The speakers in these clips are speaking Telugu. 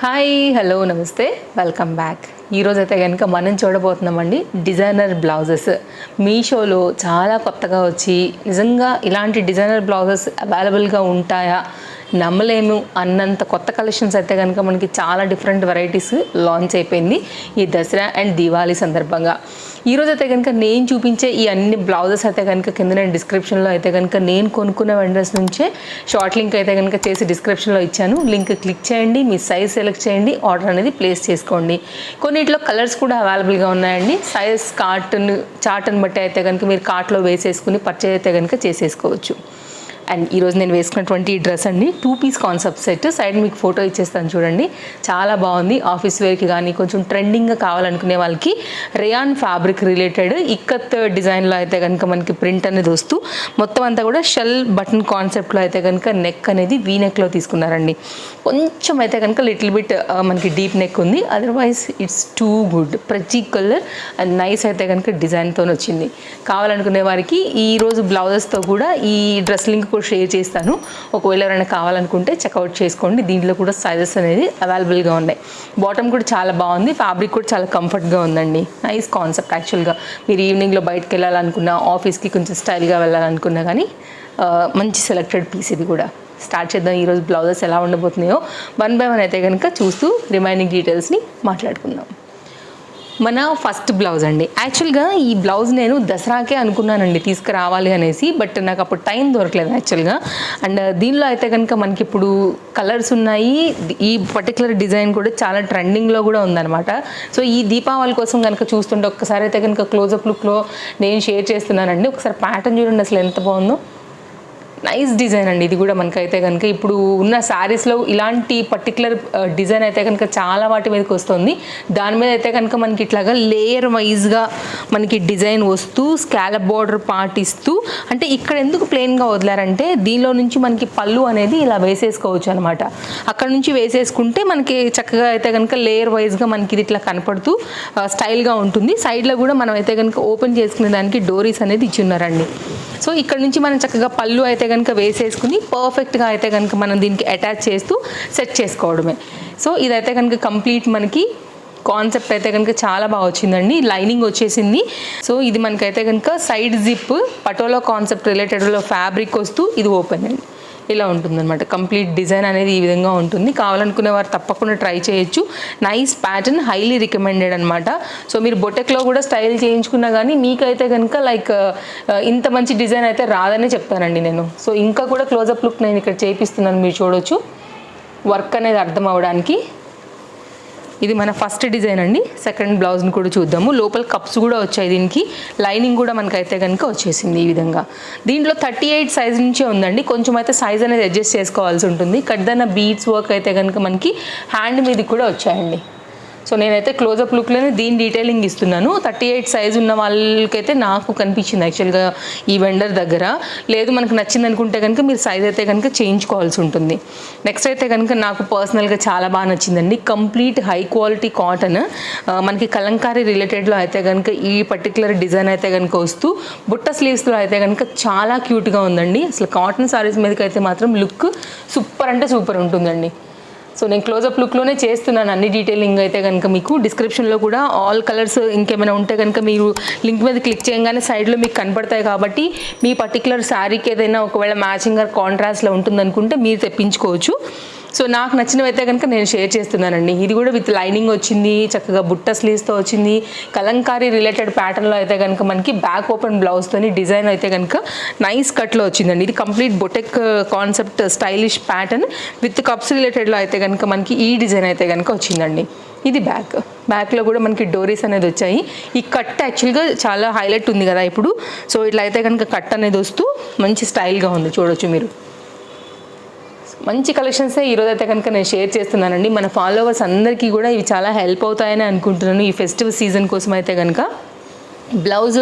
హాయ్ హలో నమస్తే వెల్కమ్ బ్యాక్. ఈరోజు అయితే కనుక మనం చూడబోతున్నామండి డిజైనర్ బ్లౌజెస్. మీషోలో చాలా కొత్తగా వచ్చి నిజంగా ఇలాంటి డిజైనర్ బ్లౌజెస్ అవైలబుల్గా ఉంటాయా నమ్మలేము అన్నంత కొత్త కలెక్షన్స్ అయితే కనుక మనకి చాలా డిఫరెంట్ వెరైటీస్ లాంచ్ అయిపోయింది ఈ దసరా అండ్ దివాళీ సందర్భంగా. ఈరోజు అయితే కనుక నేను చూపించే ఈ అన్ని బ్లౌజెస్ అయితే కనుక కింద నేను డిస్క్రిప్షన్లో అయితే కనుక నేను కొనుక్కున్న వెండర్స్ నుంచే షార్ట్ లింక్ అయితే కనుక చేసి డిస్క్రిప్షన్లో ఇచ్చాను. లింక్ క్లిక్ చేయండి, మీ సైజ్ సెలెక్ట్ చేయండి, ఆర్డర్ అనేది ప్లేస్ చేసుకోండి. కొన్నిట్లో కలర్స్ కూడా అవైలబుల్గా ఉన్నాయండి. సైజ్ చార్ట్ని బట్టి అయితే కనుక మీరు కార్ట్లో వేసేసుకుని పర్చేజ్ అయితే కనుక చేసేసుకోవచ్చు. అండ్ ఈరోజు నేను వేసుకున్నటువంటి ఈ డ్రెస్ అండి 2 పీస్ కాన్సెప్ట్ సెట్. సైడ్ మీకు ఫోటో ఇచ్చేస్తాను చూడండి, చాలా బాగుంది. ఆఫీస్ వేర్కి కానీ కొంచెం ట్రెండింగ్గా కావాలనుకునే వాళ్ళకి రేయాన్ ఫ్యాబ్రిక్ రిలేటెడ్ ఇక్కత్ డిజైన్లో అయితే కనుక మనకి ప్రింట్ అనేది వస్తూ మొత్తం అంతా కూడా షెల్ బటన్ కాన్సెప్ట్లో అయితే కనుక నెక్ అనేది వీ నెక్లో తీసుకున్నారండి. కొంచెం అయితే కనుక లిటిల్ బిట్ మనకి డీప్ నెక్ ఉంది, అదర్వైజ్ ఇట్స్ టూ గుడ్. ప్రతి కలర్ అండ్ నైస్ అయితే కనుక డిజైన్తో వచ్చింది. కావాలనుకునే వారికి ఈరోజు బ్లౌజెస్తో కూడా ఈ డ్రెస్ లింక్ షేర్ చేస్తాను. ఒకవేళ ఎవరైనా కావాలనుకుంటే చెక్అవుట్ చేసుకోండి. దీంట్లో కూడా సైజెస్ అనేది అవైలబుల్గా ఉన్నాయి. బాటమ్ కూడా చాలా బాగుంది, ఫ్యాబ్రిక్ కూడా చాలా కంఫర్ట్గా ఉందండి. Nice concept. యాక్చువల్గా మీరు ఈవినింగ్లో బయటకు వెళ్ళాలనుకున్నా, ఆఫీస్కి కొంచెం స్టైల్గా వెళ్ళాలనుకున్నా కానీ మంచి సెలెక్టెడ్ పీస్ ఇది కూడా. స్టార్ట్ చేద్దాం. ఈరోజు బ్లౌజెస్ ఎలా ఉండబోతున్నాయో 1 by 1 అయితే కనుక చూస్తూ రిమైనింగ్ డీటెయిల్స్ని మాట్లాడుకుందాం. మన ఫస్ట్ బ్లౌజ్ అండి. యాక్చువల్గా ఈ బ్లౌజ్ నేను దసరాకే అనుకున్నానండి తీసుకురావాలి అనేసి, బట్ నాకు అప్పుడు టైం దొరకలేదు యాక్చువల్గా. అండ్ దీనిలో అయితే కనుక మనకి ఇప్పుడు కలర్స్ ఉన్నాయి. ఈ పర్టికులర్ డిజైన్ కూడా చాలా ట్రెండింగ్లో కూడా ఉందన్నమాట. సో ఈ దీపావళి కోసం కనుక చూస్తుంటే ఒక్కసారి అయితే కనుక క్లోజప్ లుక్లో నేను షేర్ చేస్తున్నానండి. ఒకసారి ప్యాటర్న్ చూడండి అసలు ఎంత బాగుందో. నైస్ డిజైన్ అండి ఇది కూడా. మనకైతే కనుక ఇప్పుడు ఉన్న శారీస్లో ఇలాంటి పర్టికులర్ డిజైన్ అయితే కనుక చాలా వాటి మీదకి వస్తుంది. దాని మీద అయితే కనుక మనకి ఇట్లాగా లేయర్ వైజ్గా మనకి డిజైన్ వస్తూ స్కాలప్ బార్డర్ పార్ట్ ఇస్తూ, అంటే ఇక్కడ ఎందుకు ప్లెయిన్గా వదిలారంటే దీనిలో నుంచి మనకి పళ్ళు అనేది ఇలా వేసేసుకోవచ్చు అనమాట. అక్కడ నుంచి వేసేసుకుంటే మనకి చక్కగా అయితే కనుక లేయర్ వైజ్గా మనకి ఇది ఇట్లా కనపడుతూ స్టైల్గా ఉంటుంది. సైడ్లో కూడా మనం అయితే కనుక ఓపెన్ చేసుకునే దానికి డోరీస్ అనేది ఇచ్చి ఉన్నారండి. సో ఇక్కడ నుంచి మనం చక్కగా పళ్ళు అయితే కనుక వేసేసుకుని పర్ఫెక్ట్గా అయితే కనుక మనం దీనికి అటాచ్ చేస్తూ సెట్ చేసుకోవడమే. సో ఇదైతే కనుక కంప్లీట్ మనకి కాన్సెప్ట్ అయితే కనుక చాలా బాగా వచ్చిందండి. లైనింగ్ వచ్చేసింది. సో ఇది మనకైతే కనుక సైడ్ జిప్ పటోలా కాన్సెప్ట్ రిలేటెడ్లో ఫ్యాబ్రిక్ వస్తూ ఇది ఓపెన్ అండి ఇలా ఉంటుందన్నమాట. కంప్లీట్ డిజైన్ అనేది ఈ విధంగా ఉంటుంది. కావాలనుకునే వారు తప్పకుండా ట్రై చేయొచ్చు. నైస్ ప్యాటర్న్, హైలీ రికమెండెడ్ అనమాట. సో మీరు బొటెక్లో కూడా స్టైల్ చేయించుకున్నా కానీ మీకైతే కనుక లైక్ ఇంత మంచి డిజైన్ అయితే రాదనే చెప్తానండి నేను. సో ఇంకా కూడా క్లోజప్ లుక్ నేను ఇక్కడ చేపిస్తున్నాను, మీరు చూడొచ్చు వర్క్ అనేది అర్థం అవ్వడానికి. ఇది మన ఫస్ట్ డిజైన్ అండి. సెకండ్ బ్లౌజ్ని కూడా చూద్దాము. లోపల కప్స్ కూడా వచ్చాయి దీనికి. లైనింగ్ కూడా మనకైతే కనుక వచ్చేసింది ఈ విధంగా. దీంట్లో 38 సైజ్ నుంచే ఉందండి. కొంచెం అయితే సైజ్ అనేది అడ్జస్ట్ చేసుకోవాల్సి ఉంటుంది. కడ్దన్న బీడ్స్ వర్క్ అయితే కనుక మనకి హ్యాండ్ మీద కూడా వచ్చాయండి. సో నేనైతే క్లోజప్ లుక్లోనే దీని డీటెయిలింగ్ ఇస్తున్నాను. 38 సైజ్ ఉన్న వాళ్ళకైతే నాకు కనిపించింది యాక్చువల్గా ఈ వెండర్ దగ్గర. లేదు మనకు నచ్చింది అనుకుంటే కనుక మీరు సైజ్ అయితే కనుక చేయించుకోవాల్సి ఉంటుంది. నెక్స్ట్ అయితే కనుక నాకు పర్సనల్గా చాలా బాగా నచ్చిందండి. కంప్లీట్ హై క్వాలిటీ కాటన్, మనకి కలంకారీ రిలేటెడ్లో అయితే కనుక ఈ పర్టికులర్ డిజైన్ అయితే కనుక వస్తూ బుట్ట స్లీవ్స్లో అయితే కనుక చాలా క్యూట్గా ఉందండి. అసలు కాటన్ సారీస్ మీదకి అయితే మాత్రం లుక్ సూపర్ అంటే సూపర్ ఉంటుందండి. సో నేను క్లోజప్ లుక్లోనే చేస్తున్నాను అన్ని డీటెయిలింగ్ అయితే కనుక. మీకు డిస్క్రిప్షన్లో కూడా ఆల్ కలర్స్ ఇంకేమైనా ఉంటే కనుక మీరు లింక్ మీద క్లిక్ చేయగానే సైడ్లో మీకు కనపడతాయి. కాబట్టి మీ పర్టికులర్ శారీకి ఏదైనా ఒకవేళ మ్యాచింగ్ ఆర్ కాంట్రాస్ట్లో ఉంటుందనుకుంటే మీరు తెప్పించుకోవచ్చు. సో నాకు నచ్చినవి అయితే కనుక నేను షేర్ చేస్తున్నానండి. ఇది కూడా విత్ లైనింగ్ వచ్చింది, చక్కగా బుట్ట స్లీవ్స్తో వచ్చింది. కలంకారీ రిలేటెడ్ ప్యాటర్న్లో అయితే కనుక మనకి బ్యాక్ ఓపెన్ బ్లౌజ్తోని డిజైన్ అయితే కనుక నైస్ కట్లో వచ్చిందండి. ఇది complete boutique concept stylish pattern with cups రిలేటెడ్లో అయితే కనుక మనకి ఈ డిజైన్ అయితే కనుక వచ్చిందండి. ఇది బ్యాక్లో కూడా మనకి డోరీస్ అనేది వచ్చాయి. ఈ కట్ యాక్చువల్గా చాలా హైలైట్ ఉంది కదా ఇప్పుడు. సో ఇట్లా అయితే కనుక కట్ అనేది వస్తూ మంచి స్టైల్గా ఉంది, చూడొచ్చు మీరు. మంచి కలెక్షన్సే ఈరోజు అయితే కనుక నేను షేర్ చేస్తున్నానండి. మన ఫాలోవర్స్ అందరికీ కూడా ఇవి చాలా హెల్ప్ అవుతాయని అనుకుంటున్నాను ఈ ఫెస్టివల్ సీజన్ కోసం అయితే కనుక. బ్లౌజ్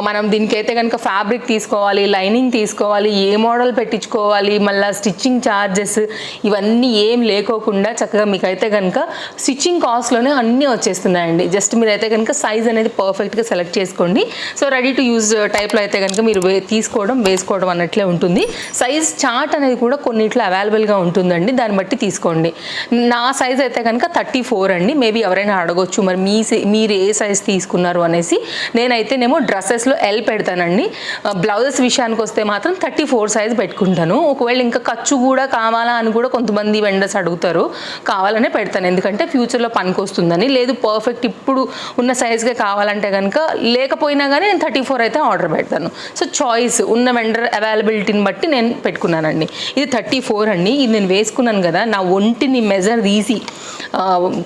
మనం దీనికైతే కనుక ఫ్యాబ్రిక్ తీసుకోవాలి, లైనింగ్ తీసుకోవాలి, ఏ మోడల్ పెట్టించుకోవాలి, మళ్ళీ స్టిచ్చింగ్ ఛార్జెస్ ఇవన్నీ ఏం లేకోకుండా చక్కగా మీకైతే కనుక స్టిచ్చింగ్ కాస్ట్లోనే అన్నీ వచ్చేస్తున్నాయండి. జస్ట్ మీరైతే కనుక సైజ్ అనేది పర్ఫెక్ట్గా సెలెక్ట్ చేసుకోండి. సో రెడీ టు యూజ్ టైప్లో అయితే కనుక మీరు తీసుకోవడం వేసుకోవడం అన్నట్లే ఉంటుంది. సైజ్ చార్ట్ అనేది కూడా కొన్నిట్లో అవైలబుల్గా ఉంటుందండి, దాన్ని బట్టి తీసుకోండి. నా సైజ్ అయితే కనుక 34 అండి. మేబీ ఎవరైనా అడగొచ్చు మరి మీరు ఏ సైజ్ తీసుకున్నారు అనేసి. నేనైతేనేమో డ్రెస్సెస్లో ఎల్ పెడతానండి. బ్లౌజెస్ విషయానికి వస్తే మాత్రం 34 సైజ్ పెట్టుకుంటాను. ఒకవేళ ఇంకా ఖర్చు కూడా కావాలా అని కూడా కొంతమంది వెండర్స్ అడుగుతారు, కావాలనే పెడతాను. ఎందుకంటే ఫ్యూచర్లో పనికి వస్తుందని. లేదు పర్ఫెక్ట్ ఇప్పుడు ఉన్న సైజ్గా కావాలంటే కనుక లేకపోయినా కానీ నేను 34 అయితే ఆర్డర్ పెడతాను. సో చాయిస్ ఉన్న వెండర్ అవైలబిలిటీని బట్టి నేను పెట్టుకున్నానండి. ఇది 34 అండి. ఇది నేను వేసుకున్నాను కదా, నా ఒంటిని మెజర్ తీసి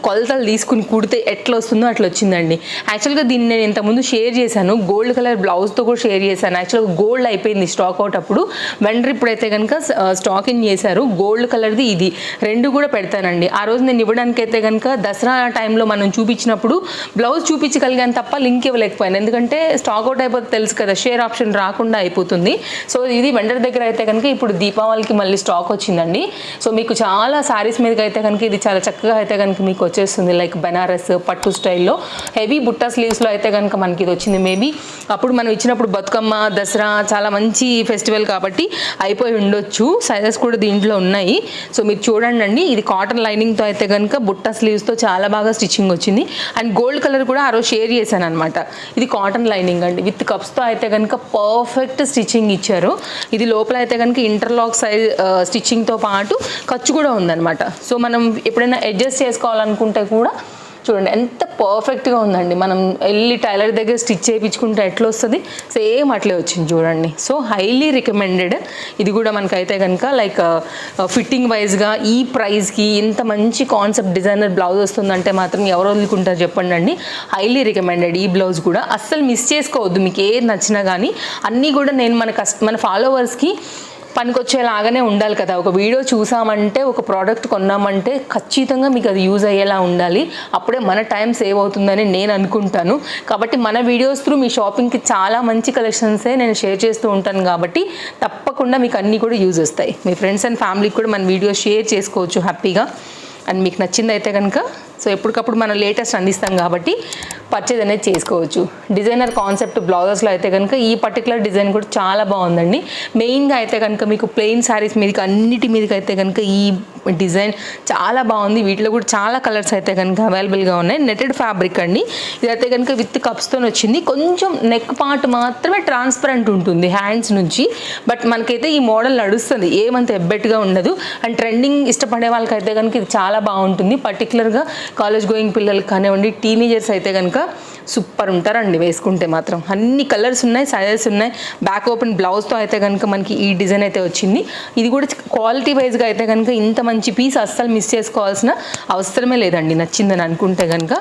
కొలతలు తీసుకుని కుడితే ఎట్లా వస్తుందో అట్లా వచ్చిందండి. యాక్చువల్గా దీన్ని నేను ఇంతకుముందు షేర్ చేశాను, గోల్డ్ కలర్ బ్లౌజ్తో కూడా షేర్ చేశాను. యాక్చువల్గా గోల్డ్ అయిపోయింది స్టాక్ అవుట్ అప్పుడు. వెండర్ ఇప్పుడైతే కనుక స్టాక్ ఇన్ చేశారు. గోల్డ్ కలర్ది ఇది రెండు కూడా పెడతానండి. ఆ రోజు నేను ఇవ్వడానికి అయితే కనుక దసరా టైంలో మనం చూపించినప్పుడు బ్లౌజ్ చూపించగలిగాను తప్ప లింక్ ఇవ్వలేకపోయాను. ఎందుకంటే స్టాక్ అవుట్ అయిపోతే తెలుసు కదా, షేర్ ఆప్షన్ రాకుండా అయిపోతుంది. సో ఇది వెండర్ దగ్గర అయితే కనుక ఇప్పుడు దీపావళికి మళ్ళీ స్టాక్ వచ్చిందండి. సో మీకు చాలా శారీస్ మీదకి అయితే కనుక ఇది చాలా చక్కగా అయితే కనుక మీకు వచ్చేస్తుంది. లైక్ బెనారస్ పట్టు స్టైల్లో హెవీ బుట్టా స్లీవ్స్లో అయితే కనుక మనకి ఇది వచ్చింది. మేబీ అప్పుడు మనం ఇచ్చినప్పుడు బతుకమ్మ దసరా చాలా మంచి ఫెస్టివల్ కాబట్టి అయిపోయి ఉండొచ్చు. సైజెస్ కూడా దీంట్లో ఉన్నాయి. సో మీరు చూడండి, ఇది కాటన్ లైనింగ్తో అయితే కనుక బుట్టా స్లీవ్స్తో చాలా బాగా స్టిచ్చింగ్ వచ్చింది. అండ్ గోల్డ్ కలర్ కూడా ఆ రోజు షేర్ చేశాను అనమాట. ఇది కాటన్ లైనింగ్ అండి, విత్ కప్స్తో అయితే కనుక పర్ఫెక్ట్ స్టిచ్చింగ్ ఇచ్చారు. ఇది లోపల అయితే కనుక ఇంటర్లాక్ సైజ్ స్టిచ్చింగ్తో పాటు ఖర్చు కూడా ఉందన్నమాట. సో మనం ఎప్పుడైనా అడ్జస్ట్ చేసుకోవాలనుకుంటే కూడా చూడండి ఎంత పర్ఫెక్ట్గా ఉందండి. మనం వెళ్ళి టైలర్ దగ్గర స్టిచ్ చేయించుకుంటే ఎట్లా వస్తుంది సేమ్ అట్లే వచ్చింది చూడండి. So highly recommended. ఇది కూడా మనకైతే కనుక లైక్ ఫిట్టింగ్ వైజ్గా ఈ ప్రైస్కి ఇంత మంచి కాన్సెప్ట్ డిజైనర్ బ్లౌజ్ వస్తుందంటే మాత్రం ఎవరు వదులుకుంటారు చెప్పండి అండి. Highly recommended. ఈ బ్లౌజ్ కూడా అస్సలు మిస్ చేసుకోవద్దు. మీకు ఏది నచ్చినా కానీ అన్నీ కూడా నేను మన ఫాలోవర్స్కి పనికొచ్చేలాగానే ఉండాలి కదా. ఒక వీడియో చూసామంటే ఒక ప్రోడక్ట్ కొన్నామంటే ఖచ్చితంగా మీకు అది యూజ్ అయ్యేలా ఉండాలి. అప్పుడే మన టైం సేవ్ అవుతుందని నేను అనుకుంటాను. కాబట్టి మన వీడియోస్ త్రూ మీ షాపింగ్కి చాలా మంచి కలెక్షన్సే నేను షేర్ చేస్తూ ఉంటాను. కాబట్టి తప్పకుండా మీకు అన్నీ కూడా యూజ్ వస్తాయి. మీ ఫ్రెండ్స్ అండ్ ఫ్యామిలీకి కూడా మన వీడియోస్ షేర్ చేసుకోవచ్చు హ్యాపీగా. అండ్ మీకు నచ్చిందైతే కనుక సో ఎప్పటికప్పుడు మనం లేటెస్ట్ అందిస్తాం కాబట్టి పర్చేజ్ అనేది చేసుకోవచ్చు. డిజైనర్ కాన్సెప్ట్ బ్లౌజెస్లో అయితే కనుక ఈ పర్టికులర్ డిజైన్ కూడా చాలా బాగుందండి. మెయిన్గా అయితే కనుక మీకు ప్లెయిన్ శారీస్ మీదకి అన్నిటి మీదకి అయితే కనుక ఈ డిజైన్ చాలా బాగుంది. వీటిలో కూడా చాలా కలర్స్ అయితే కనుక అవైలబుల్గా ఉన్నాయి. నెటెడ్ ఫ్యాబ్రిక్ అండి. ఇదైతే కనుక విత్ కప్స్తో వచ్చింది. కొంచెం నెక్ పార్ట్ మాత్రమే ట్రాన్స్పరెంట్ ఉంటుంది హ్యాండ్స్ నుంచి. బట్ మనకైతే ఈ మోడల్ నడుస్తుంది, ఏమంత ఎబ్బెట్టుగా ఉండదు. అండ్ ట్రెండింగ్ ఇష్టపడే వాళ్ళకైతే కనుక ఇది చాలా బాగుంటుంది. పర్టికులర్గా కాలేజ్ గోయింగ్ పిల్లలకి కానివ్వండి, టీనేజర్స్ అయితే కనుక సూపర్ ఉంటారండి వేసుకుంటే మాత్రం. అన్ని కలర్స్ ఉన్నాయి, సైజెస్ ఉన్నాయి. బ్యాక్ ఓపెన్ బ్లౌజ్తో అయితే కనుక మనకి ఈ డిజైన్ అయితే వచ్చింది. ఇది కూడా క్వాలిటీ వైజ్గా అయితే కనుక ఇంత మంచి పీస్ అస్సలు మిస్ చేసుకోవాల్సిన అవసరమే లేదండి. నచ్చిందని అనుకుంటే కనుక.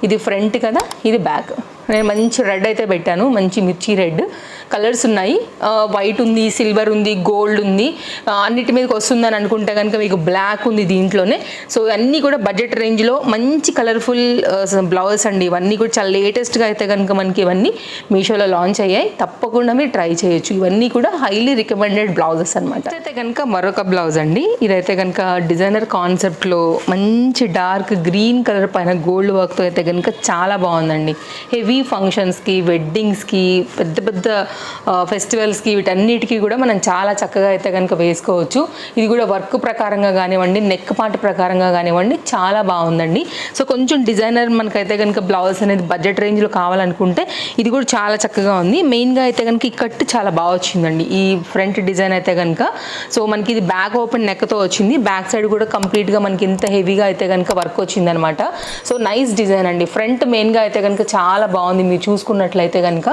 ఇది ఫ్రంట్ కదా, ఇది బ్యాక్. నేను మంచి రెడ్ అయితే పెట్టాను, మంచి మిర్చి రెడ్. కలర్స్ ఉన్నాయి, వైట్ ఉంది, సిల్వర్ ఉంది, గోల్డ్ ఉంది. అన్నిటి మీదకి వస్తుందని అనుకుంటే కనుక మీకు బ్లాక్ ఉంది దీంట్లోనే. సో అన్నీ కూడా బడ్జెట్ రేంజ్లో మంచి కలర్ఫుల్ బ్లౌజెస్ అండి. ఇవన్నీ కూడా చాలా లేటెస్ట్గా అయితే కనుక మనకి ఇవన్నీ మీషోలో లాంచ్ అయ్యాయి. తప్పకుండా మీరు ట్రై చేయొచ్చు. ఇవన్నీ కూడా హైలీ రికమెండెడ్ బ్లౌజెస్ అనమాట. అయితే కనుక మరొక బ్లౌజ్ అండి. ఇదైతే కనుక డిజైనర్ కాన్సెప్ట్లో మంచి డార్క్ గ్రీన్ కలర్ పైన గోల్డ్ వర్క్తో అయితే కనుక చాలా బాగుందండి. హెవీ ఫంక్షన్స్కి, వెడ్డింగ్స్కి, పెద్ద పెద్ద ఫెస్టివల్స్కి వీటన్నిటికీ కూడా మనం చాలా చక్కగా అయితే కనుక వేసుకోవచ్చు. ఇది కూడా వర్క్ ప్రకారంగా కానివ్వండి, నెక్ పార్ట్ ప్రకారంగా కానివ్వండి చాలా బాగుందండి. సో కొంచెం డిజైనర్ మనకైతే కనుక బ్లౌజ్ అనేది బడ్జెట్ రేంజ్లో కావాలనుకుంటే ఇది కూడా చాలా చక్కగా ఉంది. మెయిన్గా అయితే కనుక ఈ కట్ చాలా బాగా వచ్చిందండి ఈ ఫ్రంట్ డిజైన్ అయితే కనుక. సో మనకి ఇది బ్యాక్ ఓపెన్ నెక్తో వచ్చింది. బ్యాక్ సైడ్ కూడా కంప్లీట్గా మనకి ఇంత హెవీగా అయితే కనుక వర్క్ వచ్చిందనమాట. సో నైస్ డిజైన్ అండి. ఫ్రంట్ మెయిన్గా అయితే కనుక చాలా బాగుంది. మీరు చూసుకున్నట్లయితే కనుక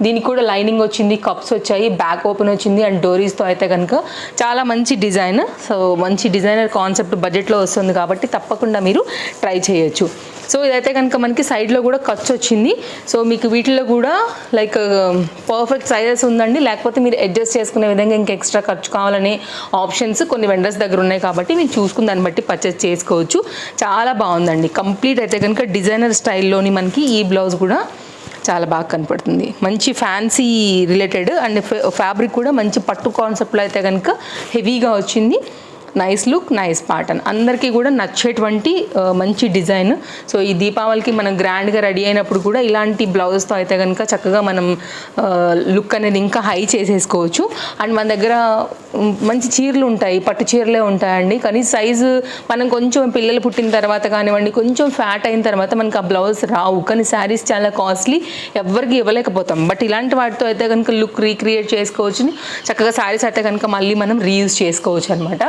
దీనికి కూడా లైనింగ్ వచ్చింది, కప్స్ వచ్చాయి, బ్యాక్ ఓపెన్ వచ్చింది అండ్ డోరీస్తో అయితే కనుక చాలా మంచి డిజైన్. సో మంచి డిజైనర్ కాన్సెప్ట్ బడ్జెట్లో వస్తుంది కాబట్టి తప్పకుండా మీరు ట్రై చేయొచ్చు. సో ఇదైతే కనుక మనకి సైడ్లో కూడా ఖర్చు వచ్చింది. సో మీకు వీటిలో కూడా లైక్ పర్ఫెక్ట్ సైజెస్ ఉందండి. లేకపోతే మీరు అడ్జస్ట్ చేసుకునే విధంగా ఇంకా ఎక్స్ట్రా ఖర్చు కావాలనే ఆప్షన్స్ కొన్ని వెండర్స్ దగ్గర ఉన్నాయి కాబట్టి మీరు చూసుకుని దాన్ని బట్టి పర్చేస్ చేసుకోవచ్చు. చాలా బాగుందండి. కంప్లీట్ అయితే కనుక డిజైనర్ స్టైల్లోని మనకి ఈ బ్లౌజ్ కూడా చాలా బాగా కనపడుతుంది. మంచి ఫ్యాన్సీ రిలేటెడ్ అండ్ ఫ్యాబ్రిక్ కూడా మంచి పట్టు కాన్సెప్ట్లో అయితే కనుక హెవీగా వచ్చింది. నైస్ లుక్, నైస్ ప్యాటర్న్, అందరికీ కూడా నచ్చేటువంటి మంచి డిజైన్. సో ఈ దీపావళికి మనం గ్రాండ్గా రెడీ అయినప్పుడు కూడా ఇలాంటి బ్లౌజెస్తో అయితే కనుక చక్కగా మనం లుక్ అనేది ఇంకా హై చేసేసుకోవచ్చు. అండ్ మన దగ్గర మంచి చీరలు ఉంటాయి, పట్టు చీరలే ఉంటాయండి. కానీ సైజు మనం కొంచెం పిల్లలు పుట్టిన తర్వాత కానివ్వండి, కొంచెం ఫ్యాట్ అయిన తర్వాత మనకి ఆ బ్లౌజ్ రావు. కానీ శారీస్ చాలా కాస్ట్లీ, ఎవరికి ఇవ్వలేకపోతాం. బట్ ఇలాంటి వాటితో అయితే కనుక లుక్ రీక్రియేట్ చేసుకోవచ్చు. చక్కగా శారీస్ అయితే కనుక మళ్ళీ మనం రీయూజ్ చేసుకోవచ్చు అనమాట.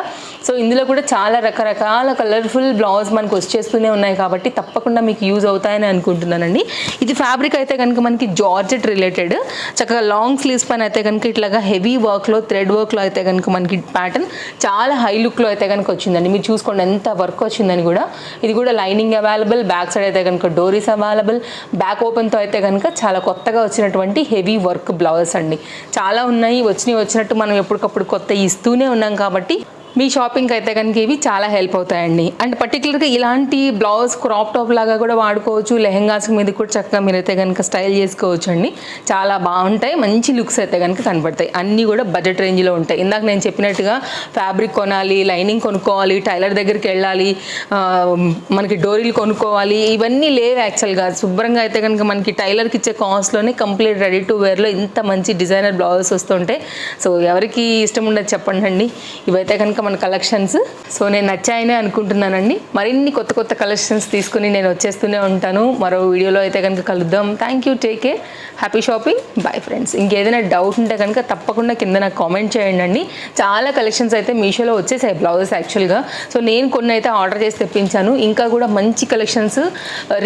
సో ఇందులో కూడా చాలా రకరకాల కలర్ఫుల్ బ్లౌజ్ మనకు వచ్చేస్తూనే ఉన్నాయి కాబట్టి తప్పకుండా మీకు యూజ్ అవుతాయని అనుకుంటున్నానండి. ఇది ఫ్యాబ్రిక్ అయితే కనుక మనకి జార్జెట్ రిలేటెడ్, చక్కగా లాంగ్ స్లీవ్స్ పైన అయితే కనుక ఇట్లాగా హెవీ వర్క్లో థ్రెడ్ వర్క్లో అయితే కనుక మనకి ప్యాటర్న్ చాలా హై లుక్లో అయితే కనుక వచ్చిందండి. మీరు చూసుకోండి ఎంత వర్క్ వచ్చిందని కూడా. ఇది కూడా లైనింగ్ అవైలబుల్, బ్యాక్ సైడ్ అయితే కనుక డోరీస్ అవైలబుల్, బ్యాక్ ఓపెన్తో అయితే కనుక చాలా కొత్తగా వచ్చినటువంటి హెవీ వర్క్ బ్లౌజెస్ అండి. చాలా ఉన్నాయి, వచ్చినట్టు మనం ఎప్పటికప్పుడు కొత్త ఇస్తూనే ఉన్నాం కాబట్టి మీ షాపింగ్కి అయితే కనుక ఇవి చాలా హెల్ప్ అవుతాయండి. అండ్ పర్టికులర్గా ఇలాంటి బ్లౌజ్ క్రాప్ టాప్ లాగా కూడా వాడుకోవచ్చు, లెహెంగాస్ మీద కూడా చక్కగా మీరైతే కనుక స్టైల్ చేసుకోవచ్చు అండి. చాలా బాగుంటాయి, మంచి లుక్స్ అయితే కనుక కనపడతాయి. అన్నీ కూడా బడ్జెట్ రేంజ్లో ఉంటాయి. ఇందాక నేను చెప్పినట్టుగా ఫ్యాబ్రిక్ కొనాలి, లైనింగ్ కొనుక్కోవాలి, టైలర్ దగ్గరికి వెళ్ళాలి, మనకి డోరీలు కొనుక్కోవాలి, ఇవన్నీ లేవు యాక్చువల్గా. శుభ్రంగా అయితే కనుక మనకి టైలర్కి ఇచ్చే కాస్ట్లోనే కంప్లీట్ రెడీ టు వేర్లో ఇంత మంచి డిజైనర్ బ్లౌజెస్ వస్తుంటాయి. సో ఎవరికి ఇష్టం ఉండదు చెప్పండి అండి. ఇవైతే కనుక మన కలెక్షన్స్. సో నేను నచ్చాయనే అనుకుంటున్నానండి. మరిన్ని కొత్త కొత్త కలెక్షన్స్ తీసుకుని నేను వచ్చేస్తూనే ఉంటాను. మరో వీడియోలో అయితే కనుక కలుద్దాం. Thank you, take care, happy shopping, bye friends. ఇంకేదైనా డౌట్ ఉంటే కనుక తప్పకుండా కింద నాకు కామెంట్ చేయండి అండి. చాలా కలెక్షన్స్ అయితే మీషోలో వచ్చేసాయి బ్లౌజెస్ యాక్చువల్గా. సో నేను కొన్ని అయితే ఆర్డర్ చేసి తెప్పించాను. ఇంకా కూడా మంచి కలెక్షన్స్,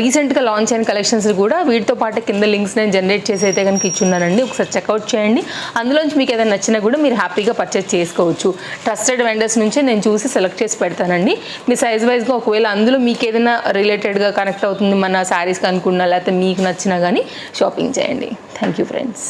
రీసెంట్గా లాంచ్ అయిన కలెక్షన్స్ కూడా వీటితో పాటు కింద లింక్స్ నేను జనరేట్ చేసి అయితే కనుక ఇచ్చున్నానండి. ఒకసారి చెక్అవుట్ చేయండి. అందులోంచి మీకు ఏదైనా నచ్చినా కూడా మీరు హ్యాపీగా పర్చేస్ చేసుకోవచ్చు. ట్రస్టెడ్ వెండర్స్ నుంచే నేను చూసి సెలెక్ట్ చేసి పెడతానండి. మీ సైజ్ వైజ్గా ఒకవేళ అందులో మీకు ఏదైనా రిలేటెడ్గా కనెక్ట్ అవుతుంది మన శారీస్కి అనుకున్నా, లేకపోతే మీకు నచ్చినా కానీ షాపింగ్ చేయండి. Thank you friends.